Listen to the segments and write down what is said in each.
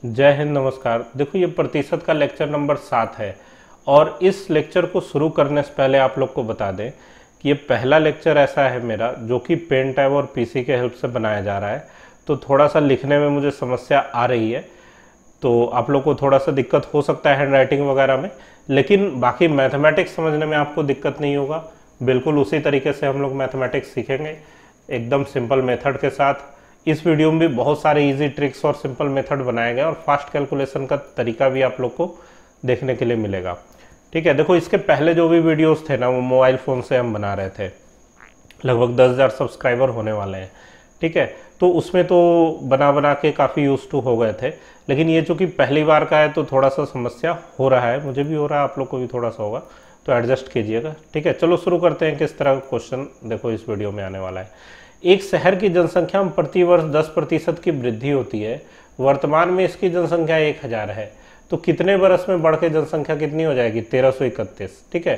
जय हिंद, नमस्कार। देखो, ये प्रतिशत का लेक्चर नंबर 7 है और इस लेक्चर को शुरू करने से पहले आप लोग को बता दें कि ये पहला लेक्चर ऐसा है मेरा जो कि पेन टैब और पीसी के हेल्प से बनाया जा रहा है। तो थोड़ा सा लिखने में मुझे समस्या आ रही है, तो आप लोग को थोड़ा सा दिक्कत हो सकता है हैंड राइटिंग वगैरह में, लेकिन बाकी मैथमेटिक्स समझने में आपको दिक्कत नहीं होगा। बिल्कुल उसी तरीके से हम लोग मैथमेटिक्स सीखेंगे, एकदम सिंपल मेथड के साथ। इस वीडियो में भी बहुत सारे इजी ट्रिक्स और सिंपल मेथड बनाए गए और फास्ट कैलकुलेशन का तरीका भी आप लोग को देखने के लिए मिलेगा। ठीक है, देखो इसके पहले जो भी वीडियोस थे ना, वो मोबाइल फ़ोन से हम बना रहे थे। लगभग 10,000 सब्सक्राइबर होने वाले हैं। ठीक है, तो उसमें तो बना बना के काफ़ी यूज टू हो गए थे, लेकिन ये चूँकि पहली बार का है तो थोड़ा सा समस्या हो रहा है, मुझे भी हो रहा है, आप लोग को भी थोड़ा सा होगा, तो एडजस्ट कीजिएगा। ठीक है, चलो शुरू करते हैं। किस तरह का क्वेश्चन देखो इस वीडियो में आने वाला है। एक शहर की जनसंख्या में प्रतिवर्ष 10% की वृद्धि होती है। वर्तमान में इसकी जनसंख्या 1000 है, तो कितने वर्ष में बढ़ के जनसंख्या कितनी हो जाएगी? 1331। ठीक है,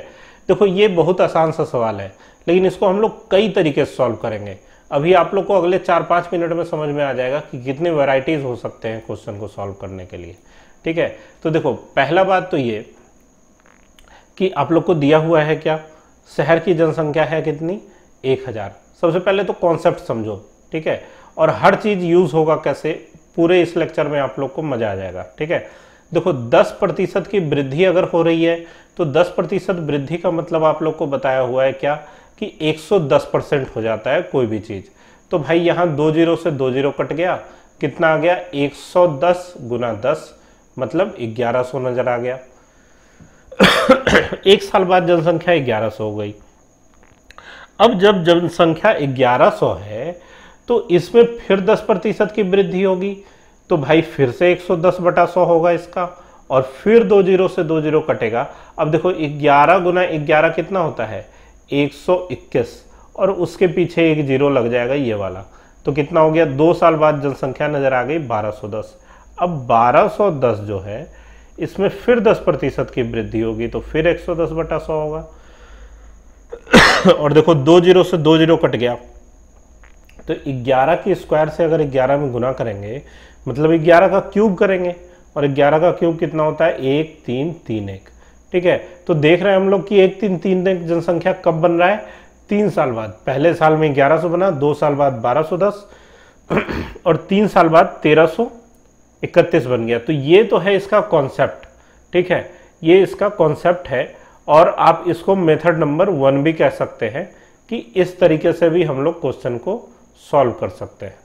देखो ये बहुत आसान सा सवाल है, लेकिन इसको हम लोग कई तरीके से सॉल्व करेंगे। अभी आप लोग को अगले 4-5 मिनट में समझ में आ जाएगा कि कितने वैरायटीज हो सकते हैं क्वेश्चन को सॉल्व करने के लिए। ठीक है, तो देखो पहला बात तो ये कि आप लोग को दिया हुआ है क्या, शहर की जनसंख्या है कितनी? 1000। सबसे पहले तो कॉन्सेप्ट समझो। ठीक है, और हर चीज यूज होगा कैसे, पूरे इस लेक्चर में आप लोग को मजा आ जाएगा। ठीक है, देखो 10% की वृद्धि अगर हो रही है तो 10% वृद्धि का मतलब आप लोग को बताया हुआ है क्या कि 110% हो जाता है कोई भी चीज। तो भाई यहाँ 2 जीरो से 2 जीरो कट गया, कितना आ गया? 110 गुना 10 मतलब 1100 नजर आ गया। एक साल बाद जनसंख्या 1100 हो गई। अब जब जनसंख्या 1100 है तो इसमें फिर 10% की वृद्धि होगी, तो भाई फिर से 110/100 होगा इसका, और फिर 2 जीरो से 2 जीरो कटेगा। अब देखो 11 गुना 11 कितना होता है? 121, और उसके पीछे एक जीरो लग जाएगा ये वाला, तो कितना हो गया? 2 साल बाद जनसंख्या नजर आ गई 1210। अब 1210 जो है इसमें फिर 10% की वृद्धि होगी, तो फिर 110/100 होगा। और देखो 2 जीरो से 2 जीरो कट गया, तो 11 की स्क्वायर से अगर 11 में गुना करेंगे मतलब 11 का क्यूब करेंगे, और 11 का क्यूब कितना होता है? 1331। ठीक है, तो देख रहे हैं हम लोग कि 1331 जनसंख्या कब बन रहा है? 3 साल बाद। पहले साल में 1100 बना, 2 साल बाद 1210 और 3 साल बाद 1331 बन गया। तो ये तो है इसका कॉन्सेप्ट। ठीक है, ये इसका कॉन्सेप्ट है, और आप इसको मेथड नंबर 1 भी कह सकते हैं कि इस तरीके से भी हम लोग क्वेश्चन को सॉल्व कर सकते हैं।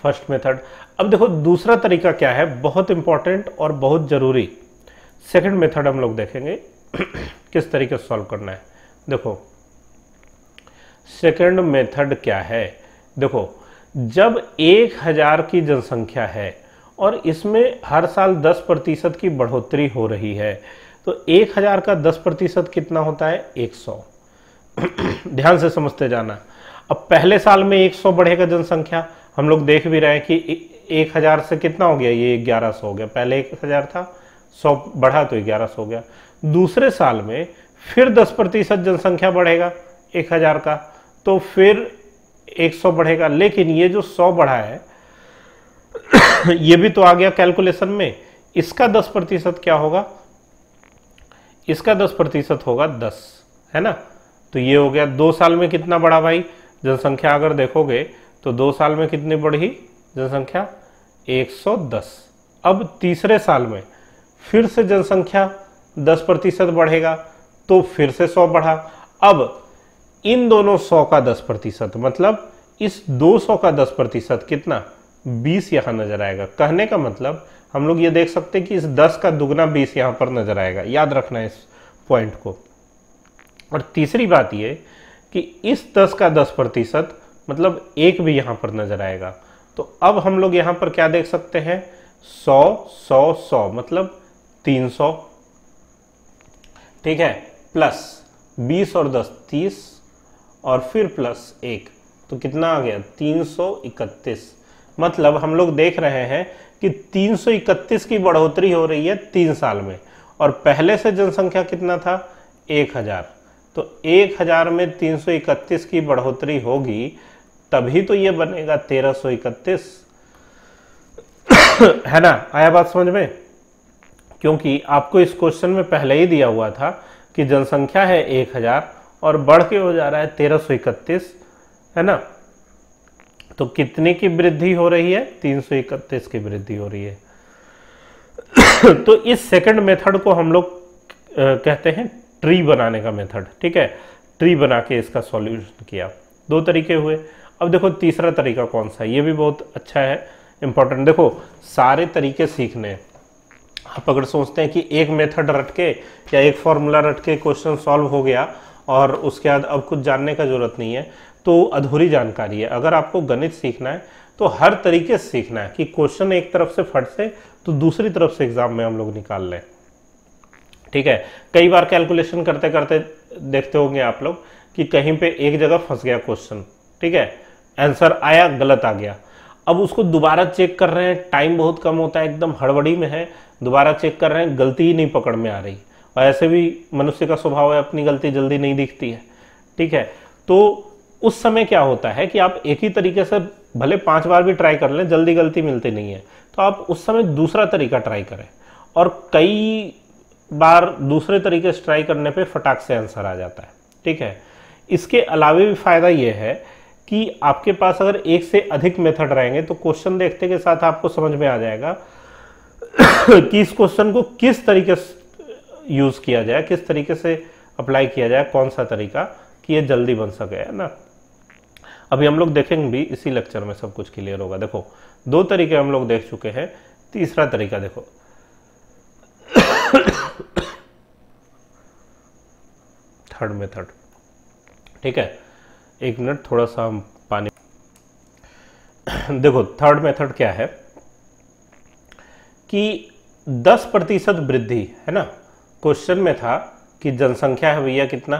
First method. अब देखो दूसरा तरीका क्या है, बहुत इंपॉर्टेंट और बहुत जरूरी। सेकंड मेथड हम लोग देखेंगे किस तरीके से सॉल्व करना है। देखो सेकंड मेथड क्या है, देखो जब 1000 की जनसंख्या है और इसमें हर साल 10% की बढ़ोतरी हो रही है, तो 1000 का 10% कितना होता है? 100। ध्यान से समझते जाना। अब पहले साल में 100 बढ़ेगा जनसंख्या, हम लोग देख भी रहे हैं कि 1000 से कितना हो गया? ये 1100 हो गया। पहले 1000 था, 100 बढ़ा तो 1100 हो गया। दूसरे साल में फिर 10% जनसंख्या बढ़ेगा 1000 का, तो फिर 100 बढ़ेगा। लेकिन ये जो 100 बढ़ा है ये भी तो आ गया कैलकुलेशन में। इसका 10% क्या होगा? इसका 10% होगा 10, है ना? तो ये हो गया। 2 साल में कितना बढ़ा भाई जनसंख्या? अगर देखोगे तो 2 साल में कितनी बढ़ी जनसंख्या? 110। अब तीसरे साल में फिर से जनसंख्या 10% बढ़ेगा, तो फिर से 100 बढ़ा। अब इन दोनों 100 का 10% मतलब इस 200 का 10% कितना? 20 यहां नजर आएगा। कहने का मतलब हम लोग ये देख सकते हैं कि इस 10 का दुगना 20 यहां पर नजर आएगा। याद रखना है इस पॉइंट को। और तीसरी बात ये कि इस 10 का 10% मतलब 1 भी यहां पर नजर आएगा। तो अब हम लोग यहां पर क्या देख सकते हैं? 100 100 100 मतलब 300। ठीक है, प्लस 20 और 10 30, और फिर प्लस 1, तो कितना आ गया? 331। मतलब हम लोग देख रहे हैं कि 331 की बढ़ोतरी हो रही है 3 साल में, और पहले से जनसंख्या कितना था? 1000। तो 1000 में 331 की बढ़ोतरी होगी, तभी तो ये बनेगा 1331। है ना, आया बात समझ में? क्योंकि आपको इस क्वेश्चन में पहले ही दिया हुआ था कि जनसंख्या है 1000 और बढ़ के हो जा रहा है 1331, है ना। तो कितने की वृद्धि हो रही है? 331 की वृद्धि हो रही है। तो इस सेकंड मेथड को हम लोग कहते हैं ट्री बनाने का मेथड। ठीक है, ट्री बना के इसका सॉल्यूशन किया। दो तरीके हुए। अब देखो तीसरा तरीका कौन सा है, ये भी बहुत अच्छा है, इंपॉर्टेंट। देखो सारे तरीके सीखने हैं। आप अगर सोचते हैं कि एक मेथड रट के या एक फॉर्मूला रट के क्वेश्चन सॉल्व हो गया और उसके बाद अब कुछ जानने का जरूरत नहीं है, तो अधूरी जानकारी है। अगर आपको गणित सीखना है तो हर तरीके से सीखना है कि क्वेश्चन एक तरफ से फट से तो दूसरी तरफ से एग्जाम में हम लोग निकाल लें। ठीक है, कई बार कैलकुलेशन करते करते देखते होंगे आप लोग कि कहीं पे एक जगह फंस गया क्वेश्चन, ठीक है, आंसर आया गलत आ गया, अब उसको दोबारा चेक कर रहे हैं, टाइम बहुत कम होता है, एकदम हड़बड़ी में है, दोबारा चेक कर रहे हैं, गलती ही नहीं पकड़ में आ रही। और ऐसे भी मनुष्य का स्वभाव है, अपनी गलती जल्दी नहीं दिखती है। ठीक है, तो उस समय क्या होता है कि आप एक ही तरीके से भले 5 बार भी ट्राई कर लें, जल्दी गलती मिलती नहीं है, तो आप उस समय दूसरा तरीका ट्राई करें। और कई बार दूसरे तरीके से ट्राई करने पे फटाक से आंसर आ जाता है। ठीक है, इसके अलावे भी फायदा ये है कि आपके पास अगर एक से अधिक मेथड रहेंगे तो क्वेश्चन देखते के साथ आपको समझ में आ जाएगा कि इस क्वेश्चन को किस तरीके से यूज किया जाए, किस तरीके से अप्लाई किया जाए, कौन सा तरीका कि ये जल्दी बन सके, है ना। अभी हम लोग देखेंगे भी, इसी लेक्चर में सब कुछ क्लियर होगा। देखो 2 तरीके हम लोग देख चुके हैं, तीसरा तरीका देखो। Third method. ठीक है, 1 मिनट, थोड़ा सा हम पानी। देखो थर्ड मेथड क्या है कि 10% वृद्धि, है ना। क्वेश्चन में था कि जनसंख्या है भैया कितना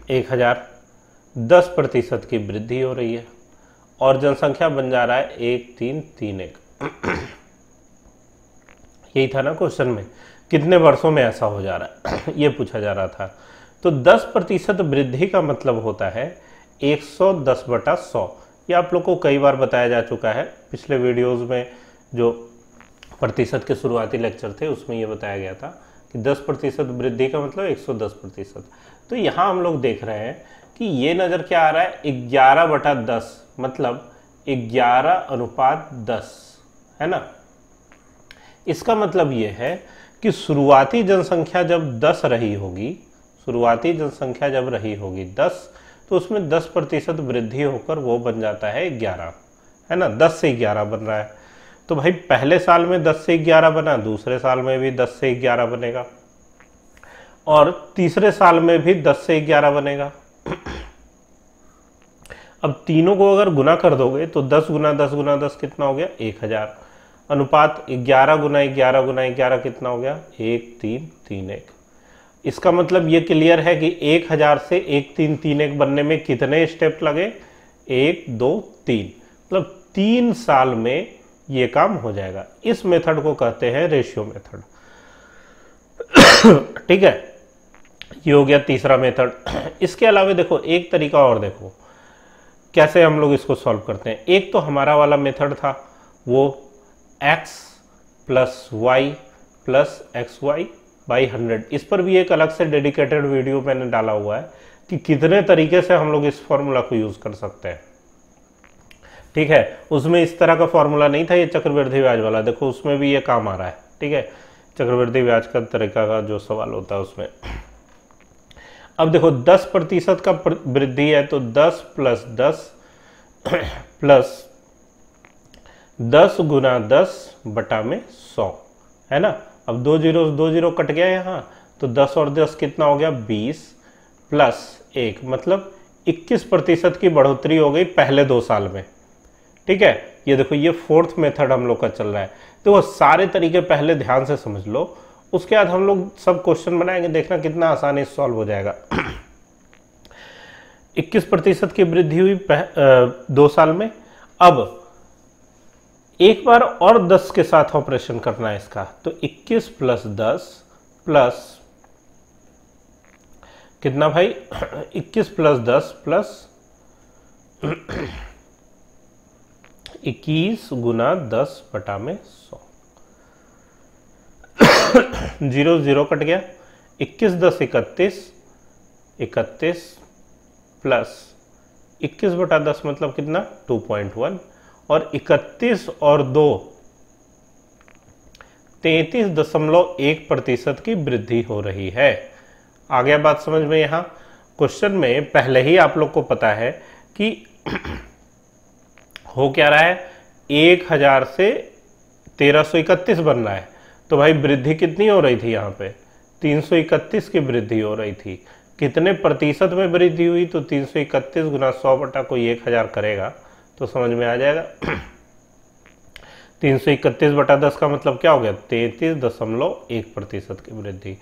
1000, 10% की वृद्धि हो रही है और जनसंख्या बन जा रहा है 1331। यही था ना क्वेश्चन में, कितने वर्षों में ऐसा हो जा रहा है ये पूछा जा रहा था। तो 10% वृद्धि का मतलब होता है 110/100। ये आप लोग को कई बार बताया जा चुका है, पिछले वीडियोस में जो प्रतिशत के शुरुआती लेक्चर थे उसमें ये बताया गया था कि 10% वृद्धि का मतलब 110%। तो यहाँ हम लोग देख रहे हैं कि ये नज़र क्या आ रहा है 11/10, मतलब 11:10, है ना। इसका मतलब ये है कि शुरुआती जनसंख्या जब 10 रही होगी, शुरुआती जनसंख्या जब रही होगी 10, तो उसमें 10% वृद्धि होकर वो बन जाता है 11, है ना। 10 से 11 बन रहा है, तो भाई पहले साल में 10 से 11 बना, दूसरे साल में भी 10 से 11 बनेगा और तीसरे साल में भी 10 से 11 बनेगा। अब तीनों को अगर गुना कर दोगे तो 10 गुना 10 गुना 10 कितना हो गया 1000, अनुपात 11 गुना 11 गुना 11 कितना हो गया 1331। इसका मतलब ये क्लियर है कि 1000 से 1331 बनने में कितने स्टेप लगे 1 2 3, मतलब 3 साल में ये काम हो जाएगा। इस मेथड को कहते हैं रेशियो मेथड। ठीक है, ये हो गया तीसरा मेथड। इसके अलावा देखो एक तरीका और देखो कैसे हम लोग इसको सॉल्व करते हैं। एक तो हमारा वाला मेथड था वो x + y + xy/100। इस पर भी एक अलग से डेडिकेटेड वीडियो मैंने डाला हुआ है कि कितने तरीके से हम लोग इस फॉर्मूला को यूज कर सकते हैं। ठीक है, उसमें इस तरह का फॉर्मूला नहीं था ये चक्रवृद्धि ब्याज वाला, देखो उसमें भी ये काम आ रहा है। ठीक है, चक्रवृद्धि ब्याज का तरीका का जो सवाल होता है उसमें। अब देखो 10% का वृद्धि है तो 10 + 10 प्लस 10 गुना 10/100, है ना। अब 2 0 कट गया यहाँ, तो 10 और 10 कितना हो गया 20 + 1, मतलब 21% की बढ़ोतरी हो गई पहले 2 साल में। ठीक है, ये देखो ये फोर्थ मेथड हम लोग का चल रहा है। तो वो सारे तरीके पहले ध्यान से समझ लो, उसके बाद हम लोग सब क्वेश्चन बनाएंगे, देखना कितना आसानी से सॉल्व हो जाएगा। 21% की वृद्धि हुई 2 साल में। अब एक बार और 10 के साथ ऑपरेशन करना है इसका, तो 21 + 10 प्लस कितना भाई 21 + 10 प्लस 21 गुना 10 बटा में 100। 0 0 कट गया, 21 10 31, 31 प्लस 21 बटा 10 मतलब कितना 2.1, और 31 और 2 33.1% की वृद्धि हो रही है। आ गया बात समझ में। यहाँ क्वेश्चन में पहले ही आप लोग को पता है कि हो क्या रहा है, 1000 से 1331 बन रहा है, तो भाई वृद्धि कितनी हो रही थी, यहाँ पे 331 की वृद्धि हो रही थी। कितने प्रतिशत में वृद्धि हुई, तो 331 गुना 100 बटा कोई 1000 करेगा तो समझ में आ जाएगा। 331 बटा 10 का मतलब क्या हो गया, 33.1% की वृद्धि।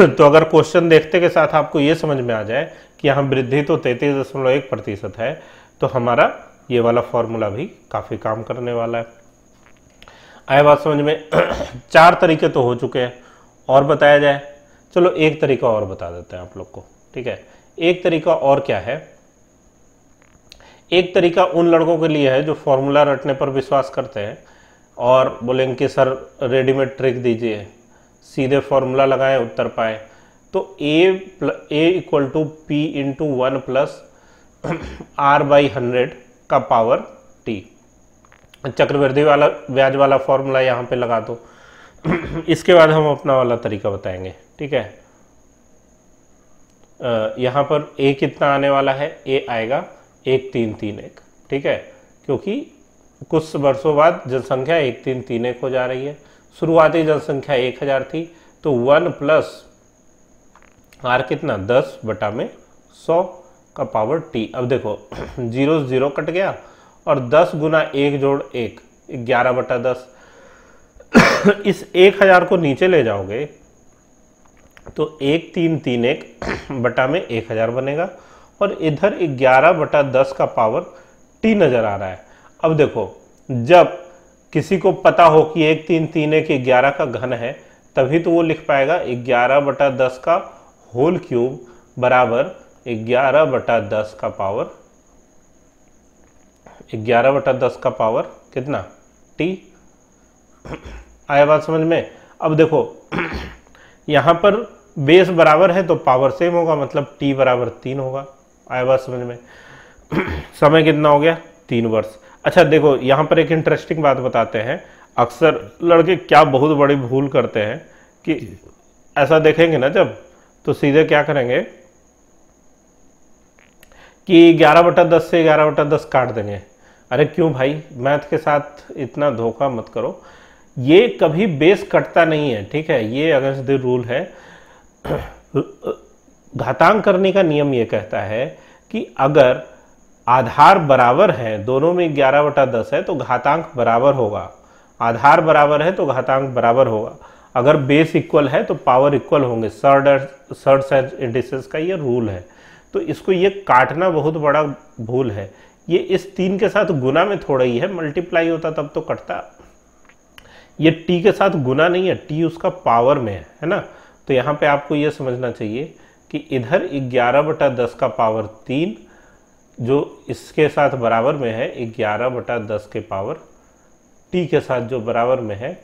तो अगर क्वेश्चन देखते के साथ आपको ये समझ में आ जाए कि यहाँ वृद्धि तो 33.1% है, तो हमारा ये वाला फॉर्मूला भी काफ़ी काम करने वाला है। आए बात समझ में। 4 तरीके तो हो चुके हैं, और बताया जाए, चलो एक तरीका और बता देते हैं आप लोग को, ठीक है। एक तरीका और क्या है, एक तरीका उन लड़कों के लिए है जो फॉर्मूला रटने पर विश्वास करते हैं और बोलेंगे कि सर रेडीमेड ट्रिक दीजिए, सीधे फॉर्मूला लगाएं उत्तर पाए। तो a equal to P into 1 plus r/100 का पावर t, चक्रवृद्धि वाला ब्याज वाला फॉर्मूला यहाँ पे लगा दो। इसके बाद हम अपना वाला तरीका बताएंगे, ठीक है। यहाँ पर a कितना आने वाला है, a आएगा 1331, ठीक है, क्योंकि कुछ वर्षों बाद जनसंख्या 1331 हो जा रही है। शुरुआती जनसंख्या 1000 थी, तो 1 प्लस r कितना 10 बटा में 100 का पावर t। अब देखो 0 0 कट गया, और 10 गुना 1 जोड़ 1 11 बटा 10। इस 1000 को नीचे ले जाओगे तो 1331 बटा में 1000 बनेगा, और इधर 11 बटा 10 का पावर t नजर आ रहा है। अब देखो, जब किसी को पता हो कि 1331 11 का घन है, तभी तो वो लिख पाएगा 11 बटा 10 का होल क्यूब बराबर 11 बटा 10 का पावर 11 बटा 10 का पावर कितना t। आया बात समझ में। अब देखो यहाँ पर बेस बराबर है तो पावर सेम होगा, मतलब t बराबर 3 होगा। आया बात समझ में। समय कितना हो गया, 3 वर्ष। अच्छा देखो, यहाँ पर एक इंटरेस्टिंग बात बताते हैं। अक्सर लड़के क्या बहुत बड़ी भूल करते हैं कि ऐसा देखेंगे ना जब, तो सीधे क्या करेंगे कि 11 बटा 10 से 11 बटा 10 काट देंगे। अरे क्यों भाई, मैथ के साथ इतना धोखा मत करो। ये कभी बेस कटता नहीं है, ठीक है, ये अगेंस्ट द रूल है। घातांक करने का नियम ये कहता है कि अगर आधार बराबर है, दोनों में 11 बटा 10 है, तो घातांक बराबर होगा। आधार बराबर है तो घातांक बराबर होगा। अगर बेस इक्वल है तो पावर इक्वल होंगे। सर्ड इंडिसेस का ये रूल है। तो इसको ये काटना बहुत बड़ा भूल है। ये इस 3 के साथ गुना में थोड़ा ही है, मल्टीप्लाई होता तब तो कटता। ये t के साथ गुना नहीं है, t उसका पावर में है ना। तो यहाँ पे आपको ये समझना चाहिए कि इधर 11 बटा 10 का पावर 3 जो इसके साथ बराबर में है 11 बटा 10 के पावर t के साथ जो बराबर में है।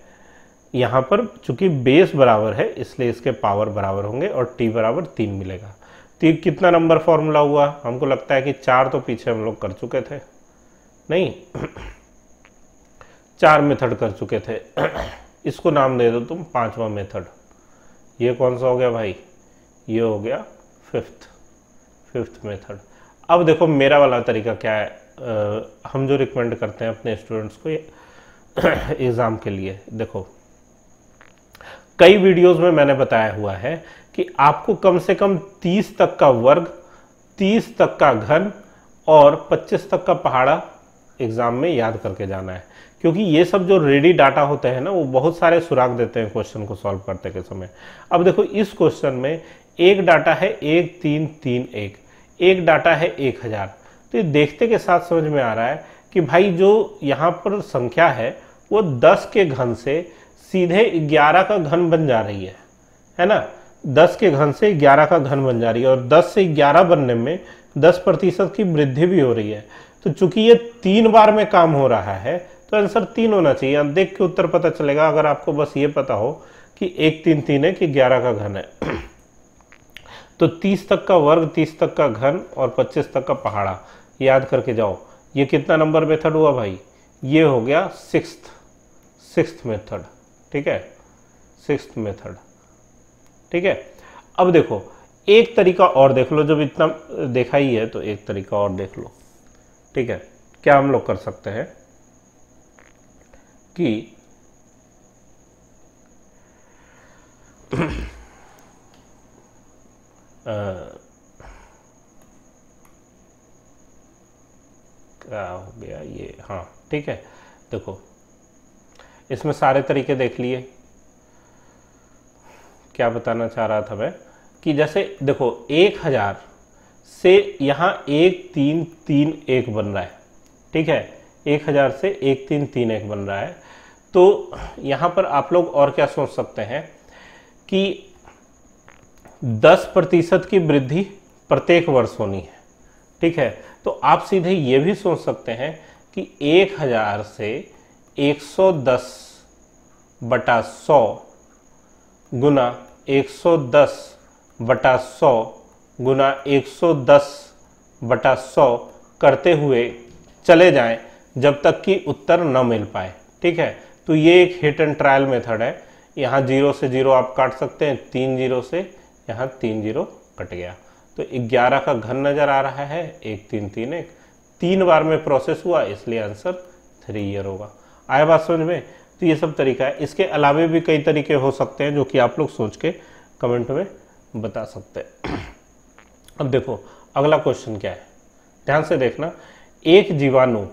यहाँ पर चूंकि बेस बराबर है इसलिए इसके पावर बराबर होंगे और t बराबर 3 मिलेगा। तो ये कितना नंबर फॉर्मूला हुआ, हमको लगता है कि 4 तो पीछे हम लोग कर चुके थे, नहीं 4 मेथड कर चुके थे। इसको नाम दे दो तुम 5वां मेथड। ये कौन सा हो गया भाई, ये हो गया फिफ्थ मेथड। अब देखो मेरा वाला तरीका क्या है, हम जो रिकमेंड करते हैं अपने स्टूडेंट्स को एग्ज़ाम के लिए। देखो कई वीडियोस में मैंने बताया हुआ है कि आपको कम से कम 30 तक का वर्ग, 30 तक का घन और 25 तक का पहाड़ा एग्ज़ाम में याद करके जाना है, क्योंकि ये सब जो रेडी डाटा होते हैं ना वो बहुत सारे सुराग देते हैं क्वेश्चन को सॉल्व करते के समय। अब देखो इस क्वेश्चन में एक डाटा है 1331, एक डाटा है 1000। तो ये देखते के साथ समझ में आ रहा है कि भाई जो यहाँ पर संख्या है वो 10 के घन से सीधे 11 का घन बन जा रही है ना। 10 के घन से 11 का घन बन जा रही है और 10 से 11 बनने में 10% की वृद्धि भी हो रही है। तो चूंकि ये 3 बार में काम हो रहा है तो आंसर 3 होना चाहिए। अब देख के उत्तर पता चलेगा, अगर आपको बस ये पता हो कि 1 3 3 है कि 11 का घन है तो 30 तक का वर्ग, 30 तक का घन और 25 तक का पहाड़ा याद करके जाओ। ये कितना नंबर मेथड हुआ भाई? ये हो गया सिक्स्थ मेथड, ठीक है, सिक्स्थ मेथड, ठीक है। अब देखो एक तरीका और देख लो, जब इतना देखा ही है तो एक तरीका और देख लो, ठीक है। क्या हम लोग कर सकते हैं कि क्या हो गया ये, हाँ ठीक है। देखो इसमें सारे तरीके देख लिए। क्या बताना चाह रहा था मैं कि जैसे देखो 1000 से यहाँ 1 3 3 1 बन रहा है, ठीक है, 1000 से 1 3 3 1 बन रहा है। तो यहाँ पर आप लोग और क्या सोच सकते हैं कि 10% की वृद्धि प्रत्येक वर्ष होनी है, ठीक है। तो आप सीधे ये भी सोच सकते हैं कि 1000 से 110/100 गुना 110/100 गुना 110/100 करते हुए चले जाएं जब तक कि उत्तर न मिल पाए, ठीक है। तो ये एक हिट एंड ट्रायल मेथड है। यहाँ 0 से 0 आप काट सकते हैं, 3 0 से यहाँ 3 0 कट गया, तो 11 का घन नजर आ रहा है। 1 3 3 1 3 बार में प्रोसेस हुआ, इसलिए आंसर 3 ईयर होगा। आया बात समझ में? तो ये सब तरीका है। इसके अलावे भी कई तरीके हो सकते हैं जो कि आप लोग सोच के कमेंट में बता सकते हैं। अब देखो अगला क्वेश्चन क्या है, ध्यान से देखना। एक जीवाणु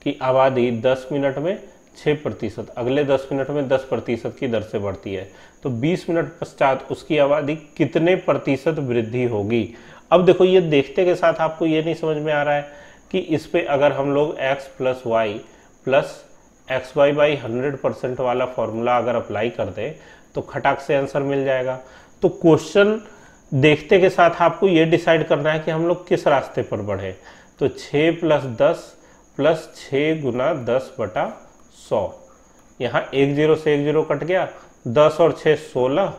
की आबादी 10 मिनट में 6%, अगले 10 मिनट में 10% की दर से बढ़ती है, तो 20 मिनट पश्चात उसकी आबादी कितने प्रतिशत वृद्धि होगी? अब देखो ये देखते के साथ आपको ये नहीं समझ में आ रहा है कि इस पे अगर हम लोग x + y + xy/100% वाला फॉर्मूला अगर अप्लाई कर दें तो खटाक से आंसर मिल जाएगा। तो क्वेश्चन देखते के साथ आपको ये डिसाइड करना है कि हम लोग किस रास्ते पर बढ़े। तो 6 + 10 + 6 गुना 10/100, यहाँ 1 0 से 1 0 कट गया, 10 और 6 16,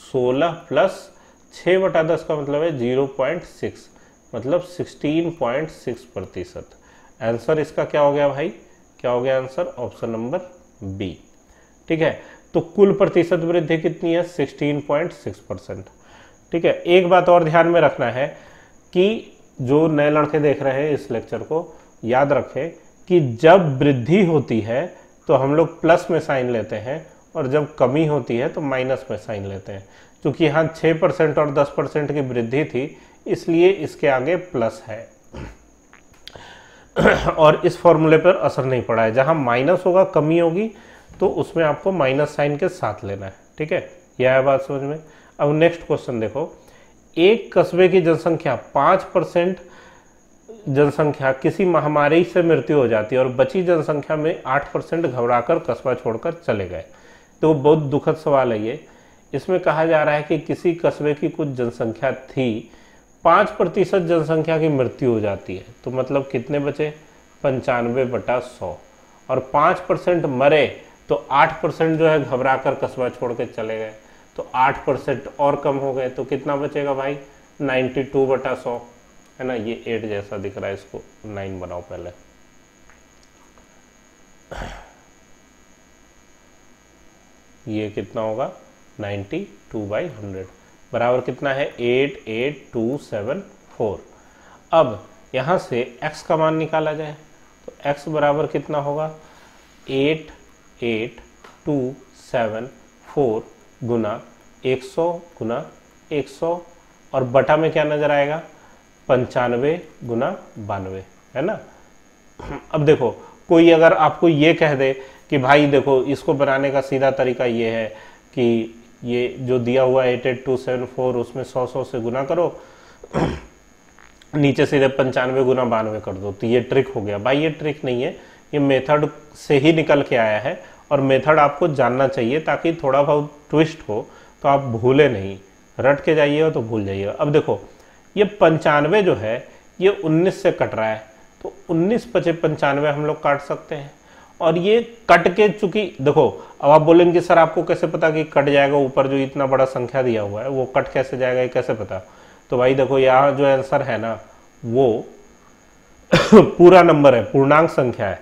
16 + 6/10 का मतलब है 0.6, मतलब 16.6%। आंसर इसका क्या हो गया भाई? क्या हो गया आंसर? ऑप्शन नंबर बी, ठीक है। तो कुल प्रतिशत वृद्धि कितनी है? 16.6%, ठीक है। एक बात और ध्यान में रखना है कि जो नए लड़के देख रहे हैं इस लेक्चर को, याद रखें कि जब वृद्धि होती है तो हम लोग प्लस में साइन लेते हैं और जब कमी होती है तो माइनस में साइन लेते हैं। क्योंकि यहाँ 6% और 10% की वृद्धि थी, इसलिए इसके आगे प्लस है और इस फॉर्मूले पर असर नहीं पड़ा है। जहाँ माइनस होगा, कमी होगी, तो उसमें आपको माइनस साइन के साथ लेना है, ठीक है। यह है बात समझ में? अब नेक्स्ट क्वेश्चन देखो। एक कस्बे की जनसंख्या 5% जनसंख्या किसी महामारी से मृत्यु हो जाती है और बची जनसंख्या में 8% घबराकर कस्बा छोड़कर चले गए। तो बहुत दुखद सवाल है ये। इसमें कहा जा रहा है कि किसी कस्बे की कुछ जनसंख्या थी, 5% जनसंख्या की मृत्यु हो जाती है, तो मतलब कितने बचे? 95/100, और 5% मरे तो 8% जो है घबराकर कस्बा छोड़ के चले गए, तो 8% और कम हो गए, तो कितना बचेगा भाई? 92/100, है ना। ये 8 जैसा दिख रहा है, इसको 9 बनाओ पहले। ये कितना होगा? 92/100 बराबर कितना है? 88274। अब यहाँ से x का मान निकाला जाए तो x बराबर कितना होगा? 88274 गुना 100 गुना 100, और बटा में क्या नजर आएगा? 95 गुना 92, है ना। अब देखो कोई अगर आपको ये कह दे कि भाई देखो इसको बनाने का सीधा तरीका ये है कि ये जो दिया हुआ 88274 उसमें 100 से गुना करो, नीचे सीधे 95 गुना 92 कर दो, तो ये ट्रिक हो गया। भाई ये ट्रिक नहीं है, ये मेथड से ही निकल के आया है, और मेथड आपको जानना चाहिए ताकि थोड़ा बहुत ट्विस्ट हो तो आप भूले नहीं। रट के जाइएगा तो भूल जाइएगा। अब देखो ये 95 जो है ये 19 से कट रहा है, तो 19 पचे 95 हम लोग काट सकते हैं। और ये कट के, चूंकि देखो अब आप बोलेंगे सर आपको कैसे पता कि कट जाएगा, ऊपर जो इतना बड़ा संख्या दिया हुआ है वो कट कैसे जाएगा, ये कैसे पता? तो भाई देखो यहाँ जो आंसर है ना वो पूरा नंबर है, पूर्णांक संख्या है,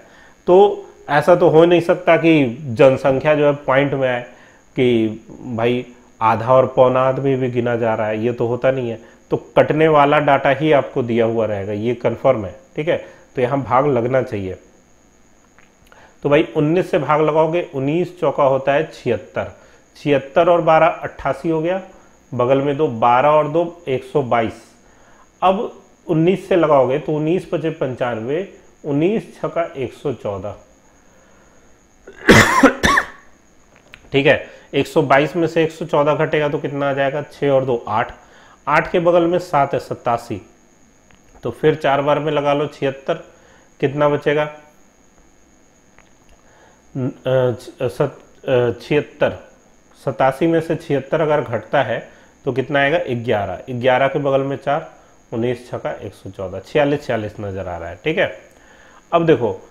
तो ऐसा तो हो नहीं सकता कि जनसंख्या जो है पॉइंट में आए कि भाई आधा और पौना आदमी भी गिना जा रहा है, ये तो होता नहीं है। तो कटने वाला डाटा ही आपको दिया हुआ रहेगा, ये कंफर्म है, ठीक है। तो यहाँ भाग लगना चाहिए। तो भाई 19 से भाग लगाओगे, 19 चौका होता है 76, 76 और 12 88 हो गया, बगल में 2 12 और 2 122। अब 19 से लगाओगे तो 19 पचे 95, 19 छका 114, ठीक है। 122 में से 114 घटेगा तो कितना आ जाएगा, 6 और 2 8, 8 के बगल में 7 है 87, तो फिर 4 बार में लगा लो 76, कितना बचेगा 76, 87 में से 76 अगर घटता है तो कितना आएगा 11, 11 के बगल में 4, 19 छका 114, 46 46 नजर आ रहा है, ठीक है। अब देखो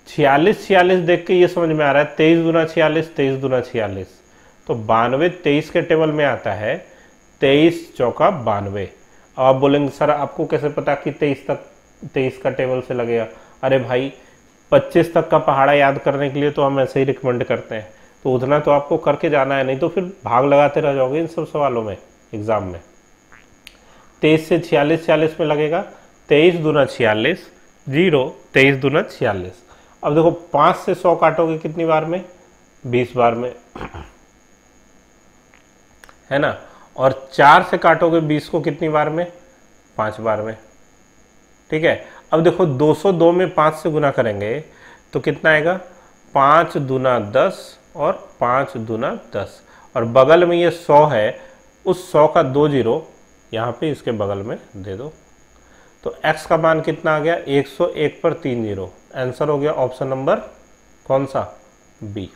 46 46 देख के ये समझ में आ रहा है 23 दूना 46, 23 दूना 46, तो 92 23 के टेबल में आता है, 23 चौका 92। अब आप बोलेंगे सर आपको कैसे पता कि 23 का टेबल से लगेगा? अरे भाई 25 तक का पहाड़ा याद करने के लिए तो हम ऐसे ही रिकमेंड करते हैं, तो उतना तो आपको करके जाना है, नहीं तो फिर भाग लगाते रह जाओगे इन सब सवालों में एग्जाम में। 23 से 46 46 में लगेगा, 23 दूना 46, 0 23 दूना 46। अब देखो 5 से 100 काटोगे कितनी बार में, 20 बार में, है ना। और 4 से काटोगे 20 को कितनी बार में, 5 बार में, ठीक है। अब देखो 202 में 5 से गुना करेंगे तो कितना आएगा, 5 दूना 10 और 5 दूना 10, और बगल में ये 100 है, उस 100 का 2 जीरो यहाँ पे इसके बगल में दे दो, तो x का मान कितना आ गया, 101 पर 3 जीरो। आंसर हो गया ऑप्शन नंबर कौन सा, बी।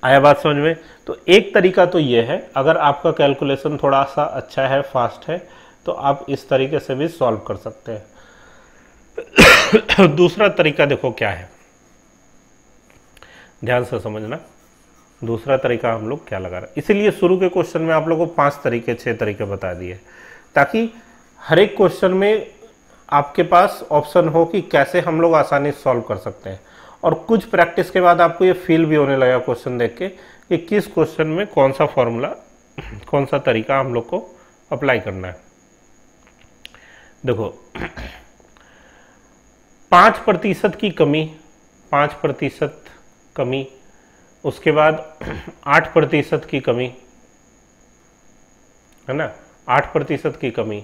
आया बात समझ में? तो एक तरीका तो ये है, अगर आपका कैलकुलेशन थोड़ा सा अच्छा है, फास्ट है, तो आप इस तरीके से भी सॉल्व कर सकते हैं। दूसरा तरीका देखो क्या है, ध्यान से समझना। दूसरा तरीका हम लोग क्या लगा रहे हैं, इसीलिए शुरू के क्वेश्चन में आप लोगों को 5 तरीके 6 तरीके बता दिए, ताकि हर एक क्वेश्चन में आपके पास ऑप्शन हो कि कैसे हम लोग आसानी से सॉल्व कर सकते हैं। और कुछ प्रैक्टिस के बाद आपको ये फील भी होने लगा क्वेश्चन देख के कि किस क्वेश्चन में कौन सा फॉर्मूला, कौन सा तरीका हम लोग को अप्लाई करना है। देखो 5% की कमी, 5% कमी, उसके बाद 8% की कमी, है ना, 8% की कमी।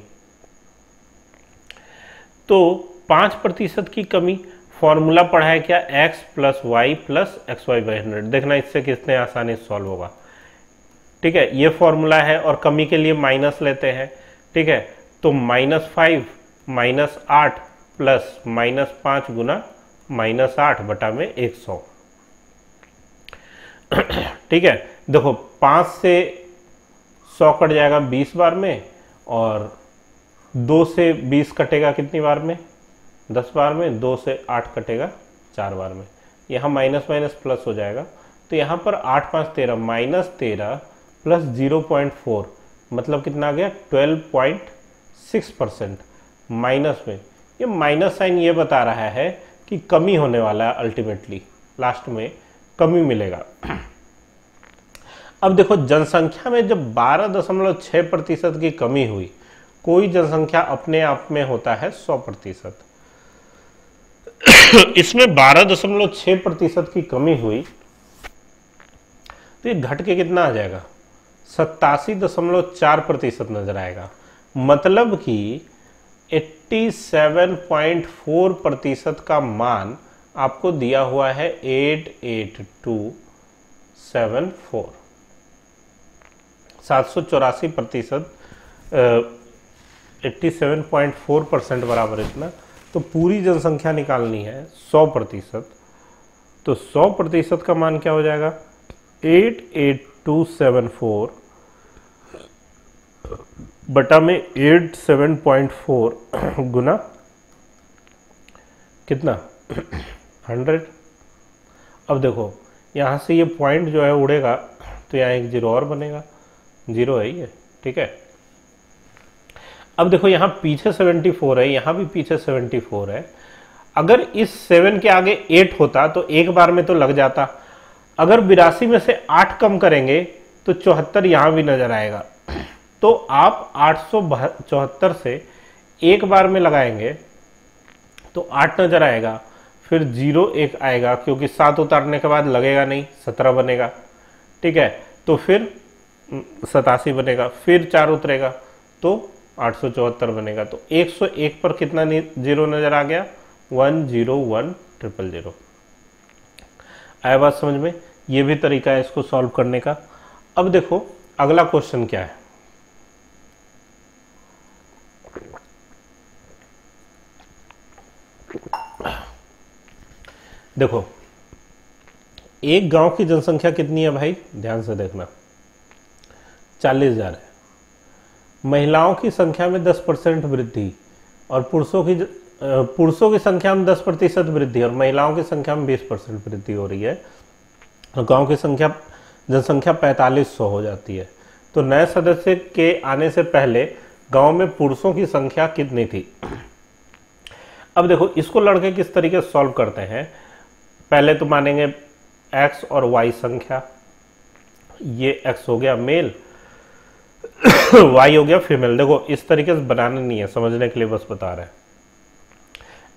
तो 5% की कमी फॉर्मूला पढ़ा है क्या, x plus Y plus X Y by 100। देखना इससे कितने आसानी से सॉल्व होगा, ठीक है। ये फॉर्मूला है और कमी के लिए माइनस लेते हैं, ठीक है। तो -5 -8 प्लस -5 गुना -8 बटा में 100, ठीक है। देखो 5 से 100 कट जाएगा 20 बार में, और 2 से 20 कटेगा कितनी बार में, 10 बार में, 2 से 8 कटेगा 4 बार में। यहाँ माइनस माइनस प्लस हो जाएगा, तो यहाँ पर 8 5 13, -13 प्लस 0.4 मतलब कितना आ गया, 12.6%। माइनस में ये माइनस साइन ये बता रहा है कि कमी होने वाला है, अल्टीमेटली लास्ट में कमी मिलेगा। अब देखो जनसंख्या में जब 12.6% की कमी हुई, कोई जनसंख्या अपने आप में होता है 100%, इसमें 12.6% की कमी हुई, तो ये घट के कितना आ जाएगा, 87.4% नजर आएगा। मतलब कि 87.4% का मान आपको दिया हुआ है 88274, 784%, 87.4% बराबर इतना। तो पूरी जनसंख्या निकालनी है 100%, तो 100% का मान क्या हो जाएगा, 88274 बटा में 87.4 गुना कितना 100। अब देखो यहाँ से ये पॉइंट जो है उड़ेगा तो यहाँ एक जीरो और बनेगा, जीरो है ये, ठीक है। अब देखो यहाँ पीछे 74 है, यहाँ भी पीछे 74 है। अगर इस 7 के आगे 8 होता तो एक बार में तो लग जाता। अगर 82 में से 8 कम करेंगे तो 74 यहाँ भी नजर आएगा। तो आप 874 से एक बार में लगाएंगे तो 8 नजर आएगा, फिर 0 एक आएगा क्योंकि 7 उतारने के बाद लगेगा नहीं, 17 बनेगा, ठीक है। तो फिर 87 बनेगा, फिर 4 उतरेगा तो 874 बनेगा। तो 101 पर कितना जीरो नजर आ गया, 101000। आया बात समझ में? ये भी तरीका है इसको सॉल्व करने का। अब देखो अगला क्वेश्चन क्या है। देखो एक गांव की जनसंख्या कितनी है भाई, ध्यान से देखना, 40,000 है। महिलाओं की संख्या में 10% वृद्धि और पुरुषों की संख्या में 10% वृद्धि और महिलाओं की संख्या में 20% वृद्धि हो रही है। और गांव की जनसंख्या 4500 हो जाती है। तो नए सदस्य के आने से पहले गांव में पुरुषों की संख्या कितनी थी। अब देखो इसको लड़के किस तरीके से सॉल्व करते हैं। पहले तो मानेंगे x और y संख्या, ये x हो गया मेल y हो गया फीमेल। देखो इस तरीके से बनाना नहीं है, समझने के लिए बस बता रहे हैं।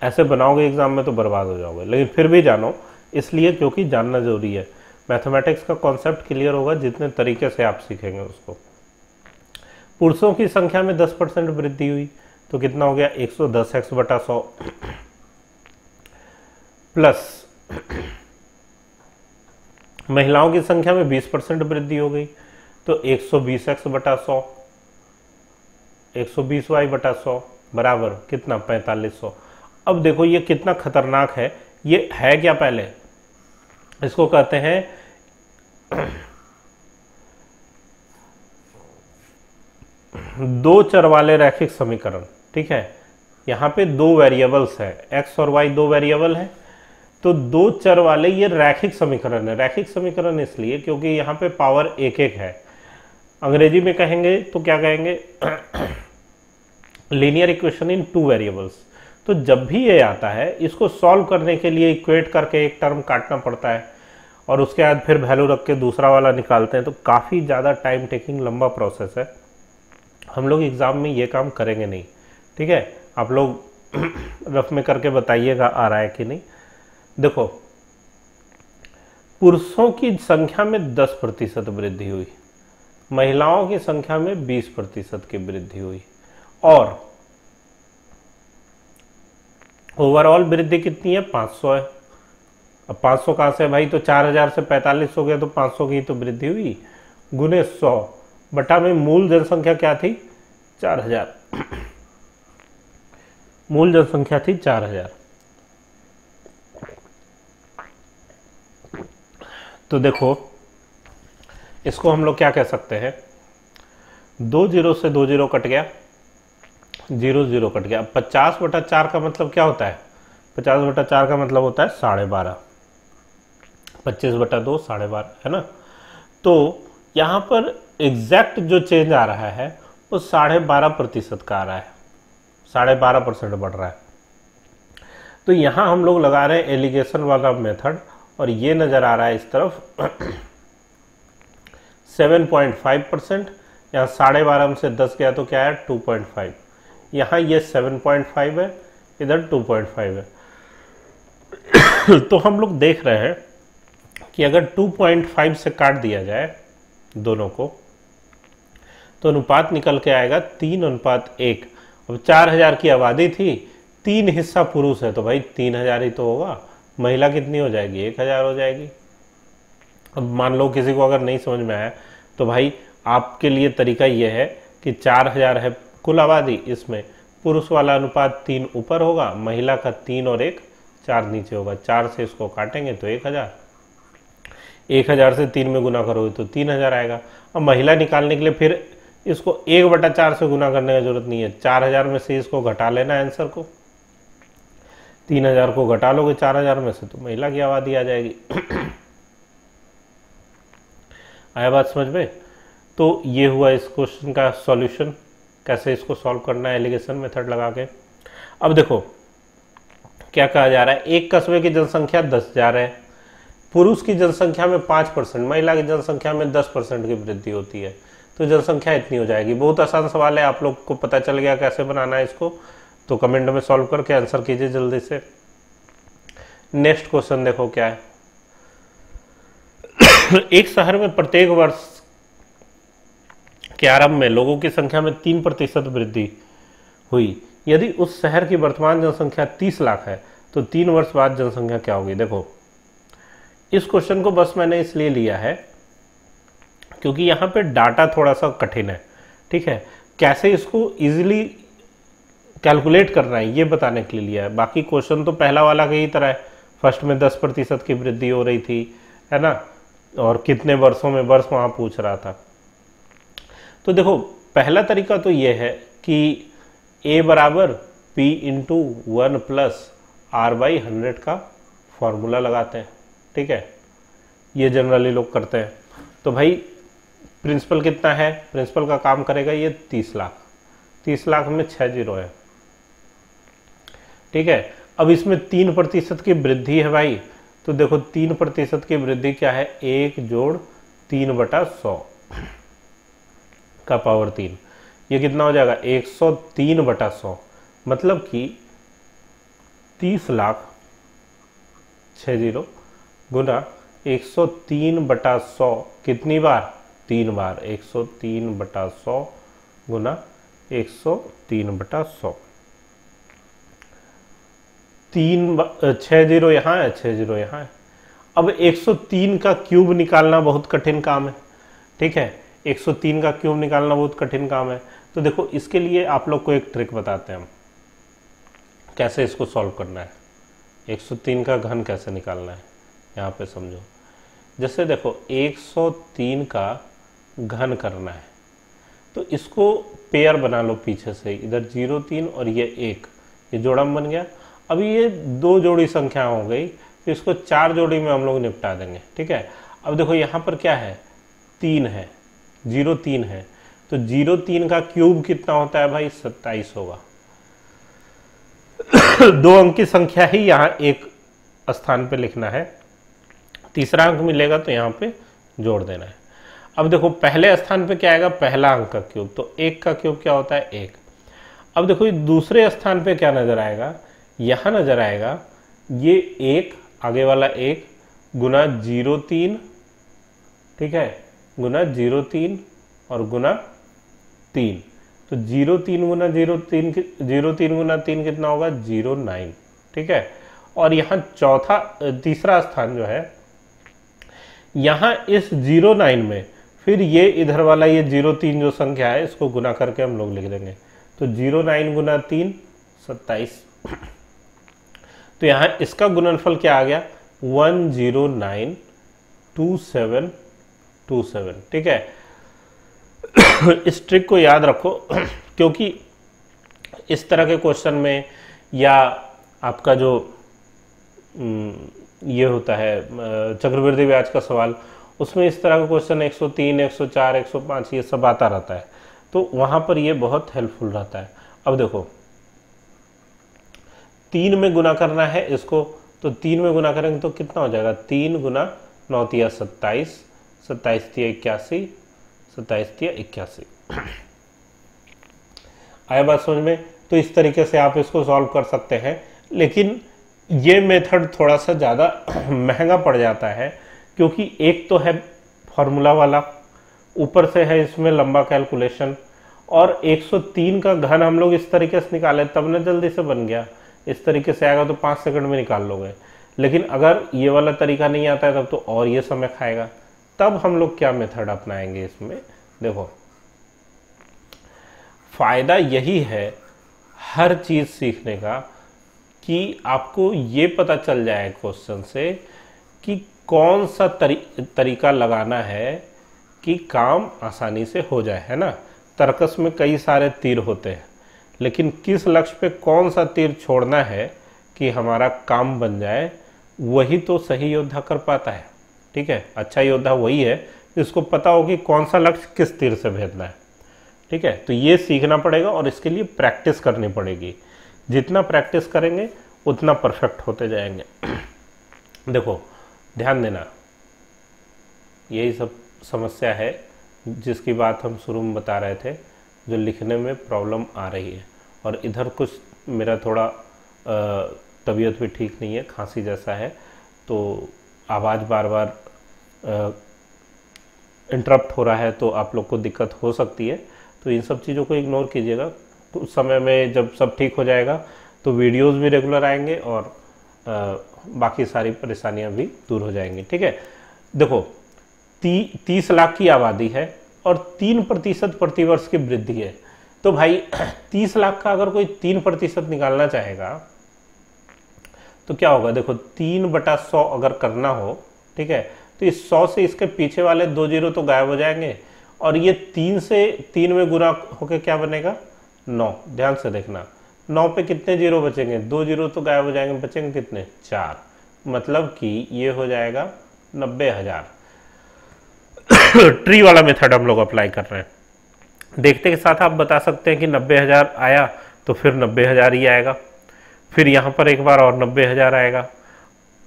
ऐसे बनाओगे एग्जाम में तो बर्बाद हो जाओगे, लेकिन फिर भी जानो, इसलिए क्योंकि जानना जरूरी है। मैथमेटिक्स का कॉन्सेप्ट क्लियर होगा जितने तरीके से आप सीखेंगे उसको। पुरुषों की संख्या में 10% वृद्धि हुई तो कितना हो गया, 110x बटा 100 प्लस महिलाओं की संख्या में 20% वृद्धि हो गई तो 120x बटा 100, 120y बटा 100 बराबर कितना, 4500। अब देखो ये कितना खतरनाक है, ये है क्या, पहले इसको कहते हैं दो चर वाले रैखिक समीकरण, ठीक है। यहां पे दो वेरिएबल्स है, x और y दो वेरिएबल है, तो दो चर वाले ये रैखिक समीकरण है। रैखिक समीकरण इसलिए क्योंकि यहाँ पे पावर एक एक है। अंग्रेजी में कहेंगे तो क्या कहेंगे, linear equation in two variables. तो जब भी ये आता है इसको सॉल्व करने के लिए इक्वेट करके एक टर्म काटना पड़ता है और उसके बाद फिर वैल्यू रख के दूसरा वाला निकालते हैं। तो काफ़ी ज़्यादा टाइम टेकिंग लंबा प्रोसेस है। हम लोग एग्ज़ाम में ये काम करेंगे नहीं, ठीक है। आप लोग रफ में करके बताइएगा आ रहा है कि नहीं। देखो पुरुषों की संख्या में 10% वृद्धि हुई, महिलाओं की संख्या में 20% की वृद्धि हुई और ओवरऑल वृद्धि कितनी है, 500 है। अब 500 कहां से है भाई, तो 4000 से 45 हो गया तो 500 की तो वृद्धि हुई, गुने 100 बटा में मूल जनसंख्या क्या थी, 4000। मूल जनसंख्या थी 4000। तो देखो इसको हम लोग क्या कह सकते हैं, 2 जीरो से 2 जीरो कट गया, 0 0 कट गया। 50 बटा 4 का मतलब क्या होता है, 50 बटा 4 का मतलब होता है 12.5। 25 बटा 2 12.5 है ना। तो यहाँ पर एग्जैक्ट जो चेंज आ रहा है वो 12.5% का आ रहा है, 12.5% बढ़ रहा है। तो यहाँ हम लोग लगा रहे हैं एलिगेशन वाला मेथड और ये नजर आ रहा है इस तरफ 7.5%। यहाँ 12.5 में से 10 गया तो क्या है, 2.5। यहाँ ये 7.5 है, इधर 2.5 है। तो हम लोग देख रहे हैं कि अगर 2.5 से काट दिया जाए दोनों को तो अनुपात निकल के आएगा 3:1। अब 4000 की आबादी थी, 3 हिस्सा पुरुष है तो भाई 3000 ही तो होगा, महिला कितनी हो जाएगी, 1000 हो जाएगी। अब मान लो किसी को अगर नहीं समझ में आया तो भाई आपके लिए तरीका यह है कि 4000 है कुल आबादी, इसमें पुरुष वाला अनुपात 3 ऊपर होगा, महिला का 3 और 1 4 नीचे होगा। 4 से इसको काटेंगे तो 1000, 1000 से 3 में गुना करोगे तो 3000 आएगा। अब महिला निकालने के लिए फिर इसको 1/4 से गुना करने की जरूरत नहीं है। 4000 में से इसको घटा लेना आंसर को, 3000 को घटा लोगे 4000 में से तो महिला की आबादी आ जाएगी। आया बात समझ में? तो ये हुआ इस क्वेश्चन का सॉल्यूशन, कैसे इसको सॉल्व करना है एलिगेशन मेथड लगा के। अब देखो क्या कहा जा रहा है, एक कस्बे की जनसंख्या 10,000 है, पुरुष की जनसंख्या में 5%, महिला की जनसंख्या में 10% की वृद्धि होती है, तो जनसंख्या इतनी हो जाएगी। बहुत आसान सवाल है, आप लोग को पता चल गया कैसे बनाना है इसको, तो कमेंट में सॉल्व करके आंसर कीजिए जल्दी से। नेक्स्ट क्वेश्चन देखो क्या है। एक शहर में प्रत्येक वर्ष के आरंभ में लोगों की संख्या में 3% वृद्धि हुई। यदि उस शहर की वर्तमान जनसंख्या 30 लाख है तो 3 वर्ष बाद जनसंख्या क्या होगी। देखो इस क्वेश्चन को बस मैंने इसलिए लिया है क्योंकि यहाँ पे डाटा थोड़ा सा कठिन है, ठीक है। कैसे इसको इजीली कैलकुलेट करना है ये बताने के लिए लिया है। बाकी क्वेश्चन तो पहला वाला की ही तरह है, फर्स्ट में 10% की वृद्धि हो रही थी, है ना, और कितने वर्षों में वर्ष वहाँ पूछ रहा था। तो देखो पहला तरीका तो ये है कि a बराबर p इंटू 1 प्लस r/100 का फॉर्मूला लगाते हैं, ठीक है, ये जनरली लोग करते हैं। तो भाई प्रिंसिपल कितना है, प्रिंसिपल का काम करेगा ये 30 लाख, 30 लाख में 6 जीरो है, ठीक है। अब इसमें 3% की वृद्धि है भाई, तो देखो 3% की वृद्धि क्या है, 1 जोड़ 3/100 का पावर 3, ये कितना हो जाएगा 103/100, मतलब कि 30 लाख 6 जीरो गुना 103/100 कितनी बार, 3 बार, 103/100 गुना 103/100, 6 जीरो यहाँ है, 6 जीरो यहाँ है। अब 103 का क्यूब निकालना बहुत कठिन काम है, ठीक है, 103 का क्यूब निकालना बहुत कठिन काम है। तो देखो इसके लिए आप लोग को एक ट्रिक बताते हैं हम, कैसे इसको सॉल्व करना है, 103 का घन कैसे निकालना है, यहाँ पे समझो। जैसे देखो 103 का घन करना है तो इसको पेयर बना लो पीछे से, इधर 0 3 और ये 1, ये जोड़ा बन गया। अभी ये 2 जोड़ी संख्या हो गई, तो इसको 4 जोड़ी में हम लोग निपटा देंगे, ठीक है। अब देखो यहाँ पर क्या है, 3 है, 0 3 है, तो 0 3 का क्यूब कितना होता है भाई, 27 होगा। 2 अंक की संख्या ही यहाँ एक स्थान पे लिखना है, तीसरा अंक मिलेगा तो यहाँ पे जोड़ देना है। अब देखो पहले स्थान पे क्या आएगा, पहला अंक का क्यूब, तो 1 का क्यूब क्या होता है 1। अब देखो दूसरे स्थान पे क्या नजर आएगा, यहाँ नजर आएगा ये 1, आगे वाला 1 गुना 0 3, ठीक है, गुना 0 3 और गुना 3, तो 0 3 गुना 0 3 गुना 3 कितना होगा, 0 9, ठीक है। और यहाँ तीसरा स्थान जो है, यहाँ इस 0 9 में फिर ये इधर वाला ये 0 3 जो संख्या है इसको गुना करके हम लोग लिख देंगे, तो 0 9 गुना 3 27, तो यहाँ इसका गुणनफल क्या आ गया, 1092727, ठीक है। इस ट्रिक को याद रखो क्योंकि इस तरह के क्वेश्चन में या आपका जो ये होता है चक्रवृद्धि ब्याज का सवाल, उसमें इस तरह का क्वेश्चन 103 104 105 ये सब आता रहता है, तो वहाँ पर ये बहुत हेल्पफुल रहता है। अब देखो 3 में गुना करना है इसको, तो 3 में गुना करेंगे तो कितना हो जाएगा, 3 गुना 9 तिया 27, 27 तिया 81, 27 तिया 81। आया बात समझ में? तो इस तरीके से आप इसको सॉल्व कर सकते हैं, लेकिन ये मेथड थोड़ा सा ज़्यादा महंगा पड़ जाता है क्योंकि एक तो है फॉर्मूला वाला, ऊपर से है इसमें लंबा कैलकुलेशन, और 103 का घन हम लोग इस तरीके से निकाले तब ना जल्दी से बन गया, इस तरीके से आएगा तो 5 सेकंड में निकाल लोगे। लेकिन अगर ये वाला तरीका नहीं आता है तब तो और ये समय खाएगा। तब हम लोग क्या मेथड अपनाएंगे इसमें, देखो फायदा यही है हर चीज सीखने का कि आपको ये पता चल जाए क्वेश्चन से कि कौन सा तरीका लगाना है कि काम आसानी से हो जाए, है ना। तर्कस में कई सारे तीर होते हैं, लेकिन किस लक्ष्य पे कौन सा तीर छोड़ना है कि हमारा काम बन जाए, वही तो सही योद्धा कर पाता है। ठीक है, अच्छा योद्धा वही है जिसको पता हो कि कौन सा लक्ष्य किस तीर से भेजना है। ठीक है, तो ये सीखना पड़ेगा और इसके लिए प्रैक्टिस करनी पड़ेगी। जितना प्रैक्टिस करेंगे उतना परफेक्ट होते जाएंगे। देखो ध्यान देना, यही सब समस्या है जिसकी बात हम शुरू में बता रहे थे, जो लिखने में प्रॉब्लम आ रही है। और इधर कुछ मेरा थोड़ा तबीयत भी ठीक नहीं है, खांसी जैसा है, तो आवाज़ बार बार इंटरप्ट हो रहा है, तो आप लोग को दिक्कत हो सकती है। तो इन सब चीज़ों को इग्नोर कीजिएगा। कुछ समय में जब सब ठीक हो जाएगा तो वीडियोस भी रेगुलर आएंगे और बाकी सारी परेशानियां भी दूर हो जाएंगी। ठीक है, देखो 30 लाख की आबादी है और 3% प्रतिवर्ष की वृद्धि है। तो भाई 30 लाख का अगर कोई 3% निकालना चाहेगा तो क्या होगा? देखो 3/100 अगर करना हो, ठीक है, तो इस 100 से इसके पीछे वाले 2 जीरो तो गायब हो जाएंगे और ये 3 से 3 में गुना होके क्या बनेगा? 9। ध्यान से देखना, 9 पे कितने जीरो बचेंगे? 2 जीरो तो गायब हो जाएंगे, बचेंगे कितने? 4। मतलब कि ये हो जाएगा 90,000। ट्री वाला मेथड हम लोग अप्लाई कर रहे हैं। देखते के साथ आप बता सकते हैं कि 90,000 आया तो फिर 90,000 ही आएगा, फिर यहां पर एक बार और 90,000 आएगा।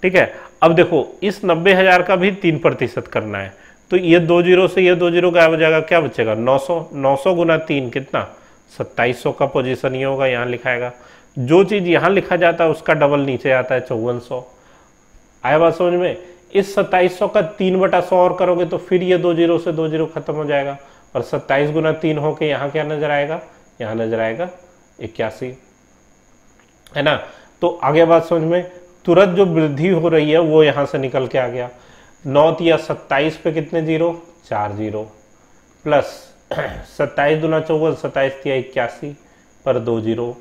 ठीक है, अब देखो इस 90,000 का भी 3% करना है, तो ये 2 जीरो से ये 2 जीरो गायब हो जाएगा, क्या बचेगा? 900। 900 गुना 3 कितना? 2700 का पोजीशन ये होगा, यहाँ लिखाएगा। जो चीज यहाँ लिखा जाता है उसका डबल नीचे आता है, 5400। आया बात समझ में? इस 2700 का 3/100 और करोगे तो फिर ये 2 जीरो से 2 जीरो खत्म हो जाएगा और 27 गुना 3 होके यहाँ क्या नजर आएगा? यहाँ नजर आएगा 81, है ना? तो आगे बात समझ में? तुरंत जो वृद्धि हो रही है वो यहाँ से निकल के आ गया। 9 या 27 पे कितने जीरो? 4 जीरो, प्लस 27 दूना 54, 27 या 81 पर 2 जीरो,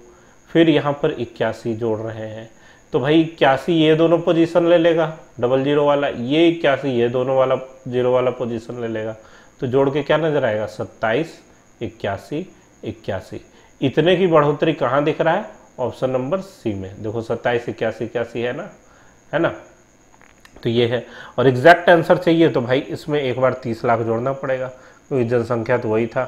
फिर यहाँ पर 81 जोड़ रहे हैं। तो भाई 81 ये दोनों पोजीशन ले लेगा, डबल जीरो वाला, ये 81 ये दोनों वाला जीरो वाला पोजीशन ले लेगा। तो जोड़ के क्या नजर आएगा? 27, 81, 81। इतने की बढ़ोतरी कहाँ दिख रहा है? ऑप्शन नंबर सी में। देखो 27, 81, 81 है ना, है ना? तो ये है। और एग्जैक्ट आंसर चाहिए तो भाई इसमें एक बार 30 लाख जोड़ना पड़ेगा, क्योंकि जनसंख्या तो वही था।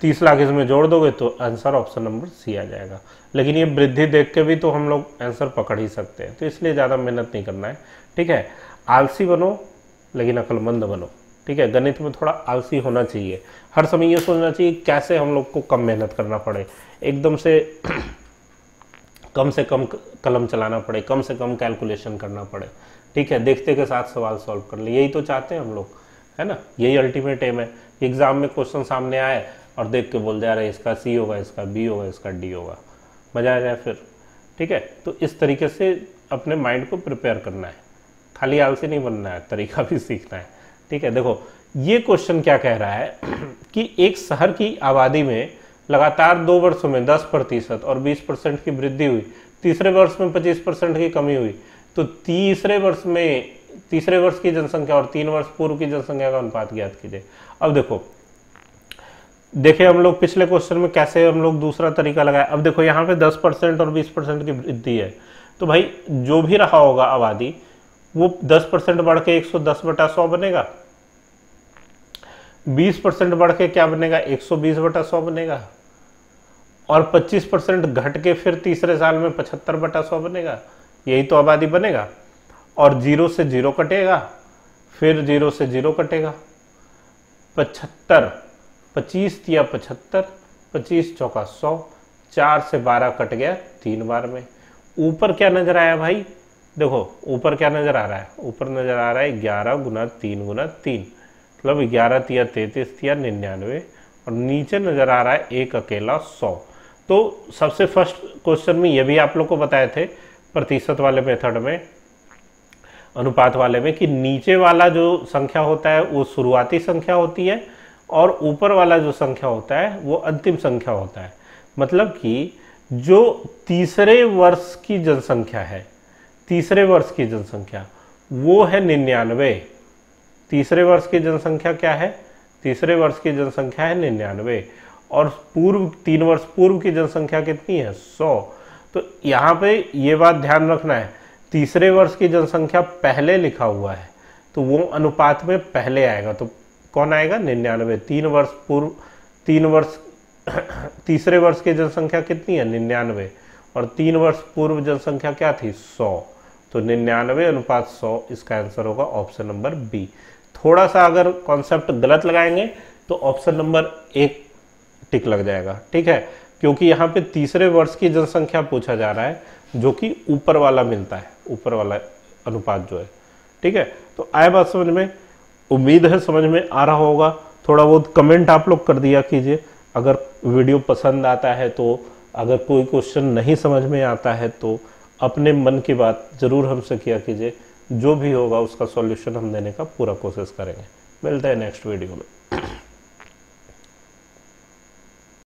30 लाख इसमें जोड़ दोगे तो आंसर ऑप्शन नंबर सी आ जाएगा। लेकिन ये वृद्धि देख के भी तो हम लोग आंसर पकड़ ही सकते हैं, तो इसलिए ज़्यादा मेहनत नहीं करना है। ठीक है, आलसी बनो लेकिन अक्लमंद बनो। ठीक है, गणित में थोड़ा आलसी होना चाहिए। हर समय ये सोचना चाहिए कैसे हम लोग को कम मेहनत करना पड़े, एकदम से कम कलम चलाना पड़े, कम से कम कैलकुलेशन करना पड़े। ठीक है, देखते के साथ सवाल सॉल्व कर ले, यही तो चाहते हैं हम लोग, है ना? यही अल्टीमेट एम है। एग्जाम में क्वेश्चन सामने आए और देख के बोल दे रहे इसका सी होगा, इसका बी होगा, इसका डी होगा, मजा आ जाए फिर। ठीक है, तो इस तरीके से अपने माइंड को प्रिपेयर करना है, खाली आलसी नहीं बनना है, तरीका भी सीखना है। ठीक है, देखो ये क्वेश्चन क्या कह रहा है कि एक शहर की आबादी में लगातार 2 वर्षों में 10% और 20% की वृद्धि हुई, तीसरे वर्ष में 25% की कमी हुई, तो तीसरे वर्ष की जनसंख्या और 3 वर्ष पूर्व की जनसंख्या का अनुपात ज्ञात कीजिए। अब देखे हम लोग पिछले क्वेश्चन में कैसे हम लोग दूसरा तरीका लगाया। अब देखो यहाँ पे 10% और 20% की वृद्धि है, तो भाई जो भी रहा होगा आबादी वो 10% बढ़ के 110/100 बनेगा, 20% बढ़ के क्या बनेगा? 120/100 बनेगा, और 25% घट के फिर तीसरे साल में 75/100 बनेगा। यही तो आबादी बनेगा। और 0 से 0 कटेगा, फिर 0 से 0 कटेगा, 75, 25 या 75, 25 चौका 100, 4 से 12 कट गया 3 बार में। ऊपर क्या नजर आया भाई? देखो ऊपर क्या नजर आ रहा है? ऊपर नजर आ रहा है 11 गुना 3 गुना 3, मतलब 11 तिया 33 तिया 99, और नीचे नजर आ रहा है एक अकेला 100। तो सबसे फर्स्ट क्वेश्चन में ये भी आप लोग को बताए थे प्रतिशत वाले मेथड में, अनुपात वाले में, कि नीचे वाला जो संख्या होता है वो शुरुआती संख्या होती है और ऊपर वाला जो संख्या होता है वो अंतिम संख्या होता है। मतलब कि जो तीसरे वर्ष की जनसंख्या है, तीसरे वर्ष की जनसंख्या वो है 99। तीसरे वर्ष की जनसंख्या क्या है? तीसरे वर्ष की जनसंख्या है 99 और पूर्व 3 वर्ष पूर्व की जनसंख्या कितनी है 100। तो यहाँ पे ये बात ध्यान रखना है, तीसरे वर्ष की जनसंख्या पहले लिखा हुआ है तो वो अनुपात में पहले आएगा। तो कौन आएगा 99। 3 वर्ष पूर्व 3 वर्ष तीसरे वर्ष की जनसंख्या कितनी है 99 और 3 वर्ष पूर्व जनसंख्या क्या थी 100। तो 99:100 इसका आंसर होगा ऑप्शन नंबर बी। थोड़ा सा अगर कॉन्सेप्ट गलत लगाएंगे तो ऑप्शन नंबर 1 टिक लग जाएगा, ठीक है, क्योंकि यहाँ पे तीसरे वर्ष की जनसंख्या पूछा जा रहा है जो कि ऊपर वाला मिलता है, ऊपर वाला अनुपात जो है, ठीक है। तो आए बात समझ में, उम्मीद है समझ में आ रहा होगा। थोड़ा बहुत कमेंट आप लोग कर दिया कीजिए अगर वीडियो पसंद आता है तो, अगर कोई क्वेश्चन नहीं समझ में आता है तो अपने मन की बात ज़रूर हमसे किया कीजिए, जो भी होगा उसका सॉल्यूशन हम देने का पूरा कोशिश करेंगे। मिलते हैं नेक्स्ट वीडियो में।